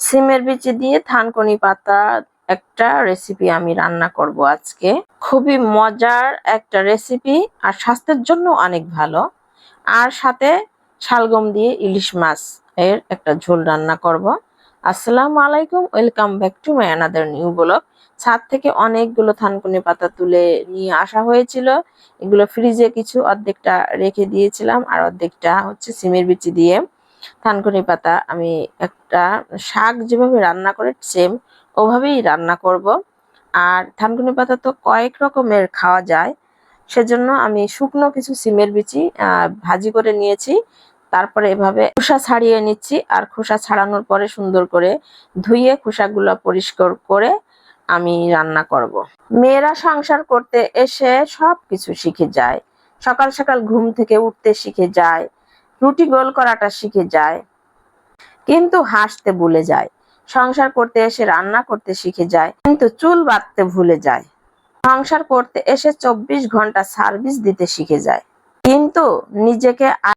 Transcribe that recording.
সিমের বিচি দিয়ে থানকুনি পাতা একটা রেসিপি আমি রান্না করব আজকে। খুবই মজার একটা রেসিপি আর স্বাস্থ্যের জন্য অনেক ভালো। আর সাথে শালগম দিয়ে ইলিশ মাছ এর একটা ঝোল রান্না করব। আসসালামু আলাইকুম, welcome back to my another new blog. ছাদ থেকে অনেকগুলো থানকুনি পাতা তুলে নিয়ে আসা হয়েছিল। এগুলো ফ্রিজে কিছু অর্ধেকটা রেখে দিয়েছিলাম আর অর্ধেকটা হচ্ছে সিমের বিচি দিয়ে থানকুনি পাতা আমি একটা শাক যেভাবে রান্না করে সেম ওভাবেই রান্না করব। আর থানকুনি পাতা তো কয়েক রকমের খাওয়া যায়, সেজন্য আমি শুকনো কিছু সিমের বিচি ভাজি করে নিয়েছি। তারপরে এভাবে খোসা ছাড়িয়ে নিচ্ছি আর খোসা ছাড়ানোর পরে সুন্দর করে ধুয়ে খোসাগুলো পরিষ্কার করে আমি রান্না করব। মেয়েরা সংসার করতে এসে সব কিছু শিখে যায়। সকাল সকাল ঘুম থেকে উঠতে শিখে যায়, রুটি গোল করাটা শিখে যায়, কিন্তু হাসতে ভুলে যায়। সংসার করতে এসে রান্না করতে শিখে যায়, কিন্তু চুল বাঁধতে ভুলে যায়। সংসার করতে এসে 24 ঘন্টা সার্ভিস দিতে শিখে যায়, কিন্তু নিজেকে